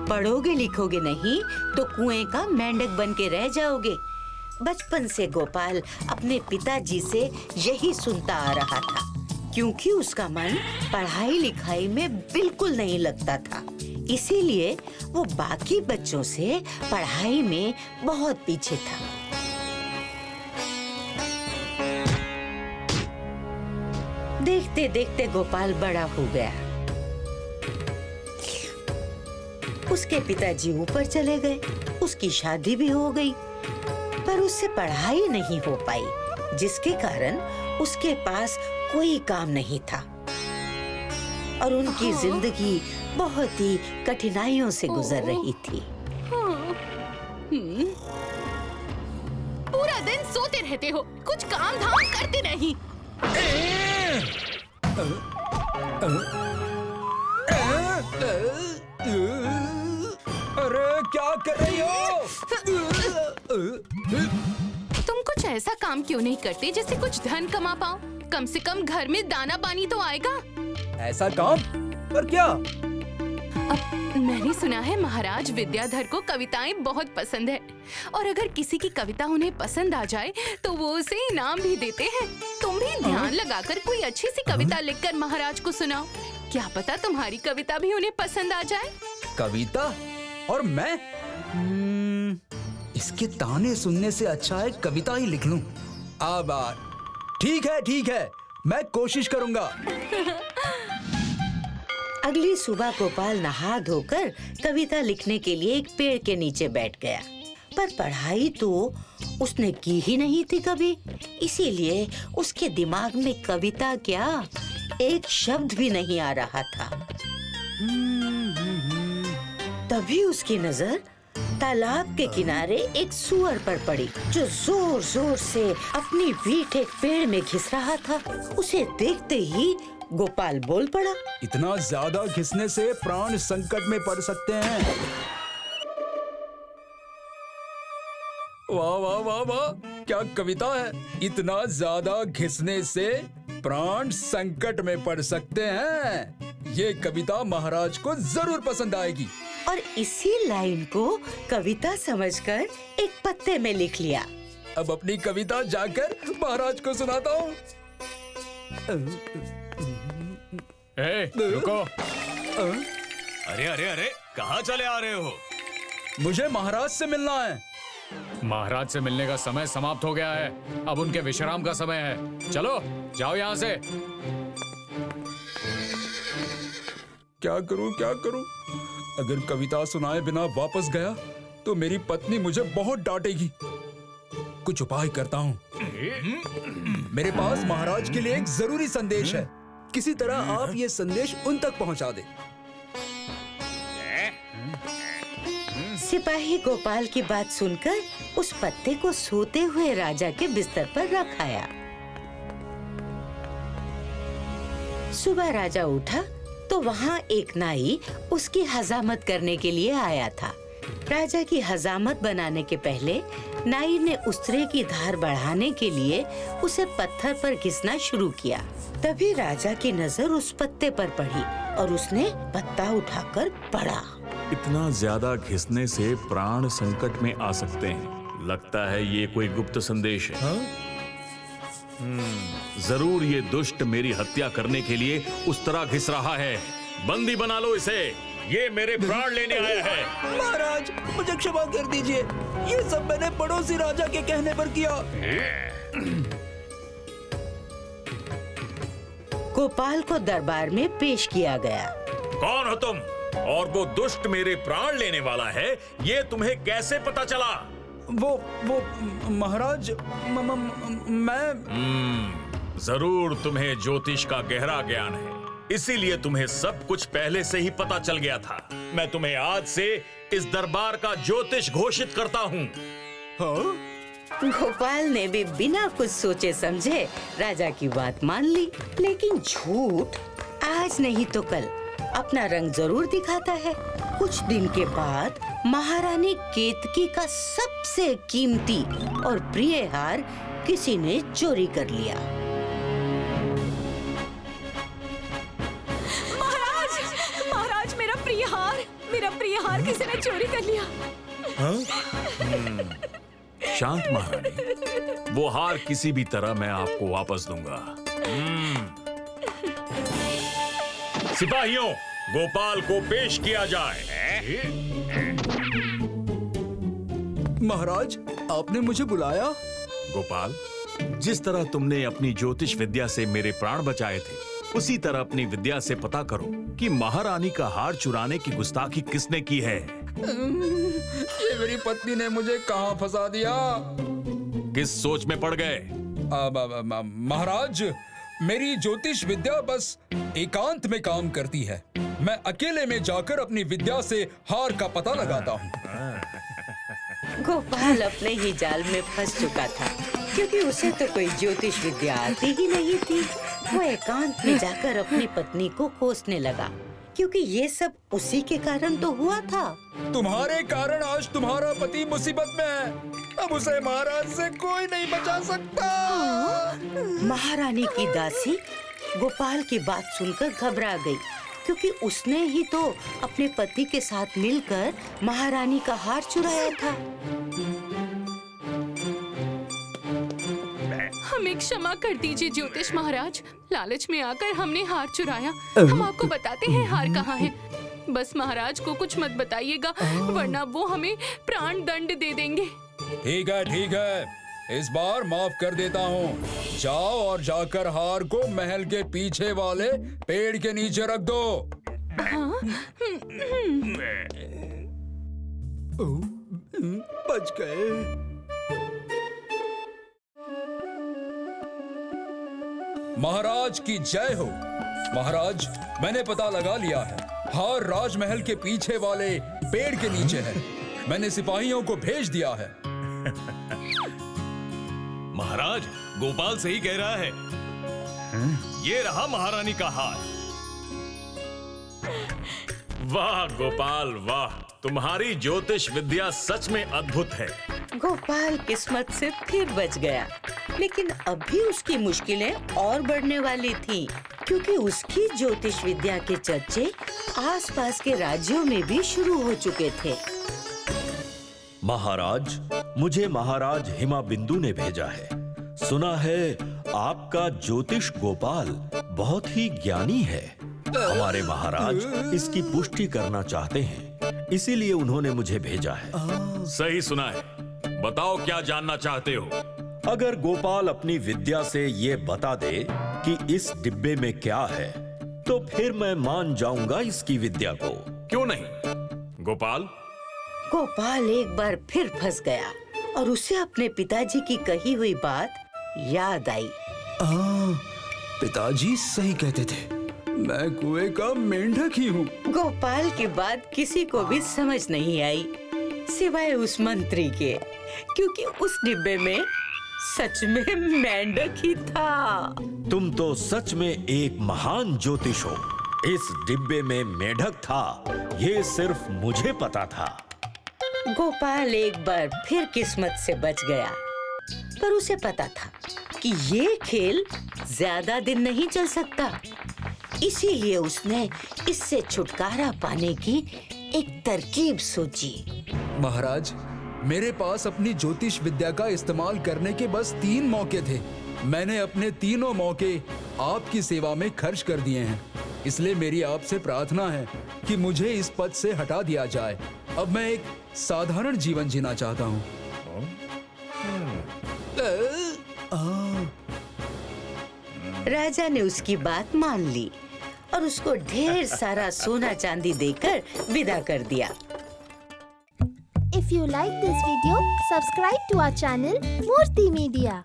पढ़ोगे लिखोगे नहीं तो कुएं का मेंढक बन के रह जाओगे। बचपन से गोपाल अपने पिताजी से यही सुनता आ रहा था, क्योंकि उसका मन पढ़ाई लिखाई में बिल्कुल नहीं लगता था। इसीलिए वो बाकी बच्चों से पढ़ाई में बहुत पीछे था। देखते देखते गोपाल बड़ा हो गया। उसके पिताजी ऊपर चले गए, उसकी शादी भी हो गई, पर उससे पढ़ाई नहीं हो पाई, जिसके कारण उसके पास कोई काम नहीं था और उनकी जिंदगी बहुत ही कठिनाइयों से गुजर रही थी। पूरा दिन सोते रहते हो, कुछ काम धाम करते नहीं। अरे क्या कर रही हो? तुम कुछ ऐसा काम क्यों नहीं करते जिससे कुछ धन कमा पाओ? कम से कम घर में दाना पानी तो आएगा। ऐसा काम? पर क्या? अब मैंने सुना है महाराज विद्याधर को कविताएं बहुत पसंद है और अगर किसी की कविता उन्हें पसंद आ जाए तो वो उसे इनाम भी देते हैं। तुम भी ध्यान लगाकर कोई अच्छी सी कविता लिखकर महाराज को सुनाओ। क्या पता तुम्हारी कविता भी उन्हें पसंद आ जाए। कविता? और मैं? इसके ताने सुनने से अच्छा है कविता ही लिख लूं। अब ठीक है, मैं कोशिश करूंगा। अगली सुबह गोपाल नहा धोकर कविता लिखने के लिए एक पेड़ के नीचे बैठ गया, पर पढ़ाई तो उसने की ही नहीं थी कभी, इसीलिए उसके दिमाग में कविता क्या, एक शब्द भी नहीं आ रहा था। तभी उसकी नजर तालाब के किनारे एक सूअर पर पड़ी, जो जोर जोर से अपनी पीठ एक पेड़ में घिस रहा था। उसे देखते ही गोपाल बोल पड़ा, इतना ज्यादा घिसने से प्राण संकट में पड़ सकते हैं। वाह वाह वाह वाह, क्या कविता है! इतना ज्यादा घिसने से प्राण संकट में पड़ सकते हैं। ये कविता महाराज को जरूर पसंद आएगी। और इसी लाइन को कविता समझकर एक पत्ते में लिख लिया। अब अपनी कविता जाकर महाराज को सुनाता हूँ। रुको। अरे अरे अरे, कहाँ चले आ रहे हो? मुझे महाराज से मिलना है। महाराज से मिलने का समय समाप्त हो गया है, अब उनके विश्राम का समय है। चलो जाओ यहाँ से। क्या करूं? अगर कविता सुनाए बिना वापस गया तो मेरी पत्नी मुझे बहुत डांटेगी। कुछ उपाय करता हूँ। मेरे पास महाराज के लिए एक जरूरी संदेश है। किसी तरह आप ये संदेश उन तक पहुँचा दे। सिपाही गोपाल की बात सुनकर उस पत्ते को सोते हुए राजा के बिस्तर पर रख आया। सुबह राजा उठा तो वहाँ एक नाई उसकी हजामत करने के लिए आया था। राजा की हजामत बनाने के पहले नाई ने उस्तरे की धार बढ़ाने के लिए उसे पत्थर पर घिसना शुरू किया। तभी राजा की नजर उस पत्ते पर पड़ी और उसने पत्ता उठाकर पढ़ा। इतना ज्यादा घिसने से प्राण संकट में आ सकते हैं। लगता है ये कोई गुप्त संदेश है। जरूर ये दुष्ट मेरी हत्या करने के लिए उस तरह घिस रहा है। बंदी बना लो इसे, ये मेरे प्राण लेने आया है। महाराज, मुझे क्षमा कर दीजिए, ये सब मैंने पड़ोसी राजा के कहने पर किया। गोपाल को दरबार में पेश किया गया। कौन हो तुम और वो दुष्ट मेरे प्राण लेने वाला है, ये तुम्हें कैसे पता चला? वो महाराज, मैं जरूर तुम्हें ज्योतिष का गहरा ज्ञान है, इसीलिए तुम्हें सब कुछ पहले से ही पता चल गया था। मैं तुम्हें आज से इस दरबार का ज्योतिष घोषित करता हूँ। हाँ? गोपाल ने भी बिना कुछ सोचे समझे राजा की बात मान ली, लेकिन झूठ आज नहीं तो कल अपना रंग जरूर दिखाता है। कुछ दिन के बाद महारानी केतकी का सबसे कीमती और प्रिय हार किसी ने चोरी कर लिया। महाराज, मेरा प्रिय हार, मेरा प्रिय हार किसी ने चोरी कर लिया। शांत महारानी, वो हार किसी भी तरह मैं आपको वापस दूंगा। सिपाहियों, गोपाल को पेश किया जाए। महाराज, आपने मुझे बुलाया? गोपाल, जिस तरह तुमने अपनी ज्योतिष विद्या से मेरे प्राण बचाए थे, उसी तरह अपनी विद्या से पता करो कि महारानी का हार चुराने की गुस्ताखी किसने की है। ये मेरी पत्नी ने मुझे कहाँ फंसा दिया? किस सोच में पड़ गए? महाराज, मेरी ज्योतिष विद्या बस एकांत में काम करती है। मैं अकेले में जाकर अपनी विद्या से हार का पता लगाता हूँ। गोपाल अपने ही जाल में फंस चुका था, क्योंकि उसे तो कोई ज्योतिष विद्या आती ही नहीं थी। वो एकांत में जाकर अपनी पत्नी को कोसने लगा, क्योंकि ये सब उसी के कारण तो हुआ था। तुम्हारे कारण आज तुम्हारा पति मुसीबत में है। अब उसे महाराज से कोई नहीं बचा सकता। महारानी की दासी गोपाल की बात सुनकर घबरा गई, क्योंकि उसने ही तो अपने पति के साथ मिलकर महारानी का हार चुराया था। हमें क्षमा कर दीजिए ज्योतिष महाराज, लालच में आकर हमने हार चुराया। हम आपको बताते हैं हार कहाँ है। बस महाराज को कुछ मत बताइएगा, वरना वो हमें प्राण दंड दे देंगे। ठीक है, इस बार माफ कर देता हूँ। जाओ और जाकर हार को महल के पीछे वाले पेड़ के नीचे रख दो। बच गए। महाराज की जय हो। महाराज, मैंने पता लगा लिया है। हार राजमहल के पीछे वाले पेड़ के नीचे है। मैंने सिपाहियों को भेज दिया है। महाराज, गोपाल सही कह रहा है। ये रहा महारानी का हार। वाह गोपाल वाह, तुम्हारी ज्योतिष विद्या सच में अद्भुत है। गोपाल किस्मत से फिर बच गया, लेकिन अभी उसकी मुश्किलें और बढ़ने वाली थीं, क्योंकि उसकी ज्योतिष विद्या के चर्चे आसपास के राज्यों में भी शुरू हो चुके थे। महाराज, मुझे महाराज हिमाबिंदु ने भेजा है। सुना है आपका ज्योतिष गोपाल बहुत ही ज्ञानी है। हमारे महाराज इसकी पुष्टि करना चाहते हैं, इसीलिए उन्होंने मुझे भेजा है। सही सुना है। बताओ क्या जानना चाहते हो? अगर गोपाल अपनी विद्या से ये बता दे कि इस डिब्बे में क्या है, तो फिर मैं मान जाऊंगा इसकी विद्या को। क्यों नहीं? गोपाल एक बार फिर फंस गया और उसे अपने पिताजी की कही हुई बात याद आई। पिताजी सही कहते थे, मैं कुएं का मेंढक ही हूँ। गोपाल की बात किसी को भी समझ नहीं आई, सिवाय उस मंत्री के, क्योंकि उस डिब्बे में सच में मेंढक ही था। तुम तो सच में एक महान ज्योतिष हो। इस डिब्बे में मेंढक था, ये सिर्फ मुझे पता था। गोपाल एक बार फिर किस्मत से बच गया, पर उसे पता था कि ये खेल ज्यादा दिन नहीं चल सकता। इसीलिए उसने इससे छुटकारा पाने की एक तरकीब सोची। महाराज, मेरे पास अपनी ज्योतिष विद्या का इस्तेमाल करने के बस 3 मौके थे। मैंने अपने तीनों मौके आपकी सेवा में खर्च कर दिए हैं। इसलिए मेरी आपसे प्रार्थना है कि मुझे इस पद से हटा दिया जाए। अब मैं एक साधारण जीवन जीना चाहता हूँ। राजा ने उसकी बात मान ली और उसको ढेर सारा सोना चांदी देकर विदा कर दिया। If you like this video, subscribe to our channel Murthy Media.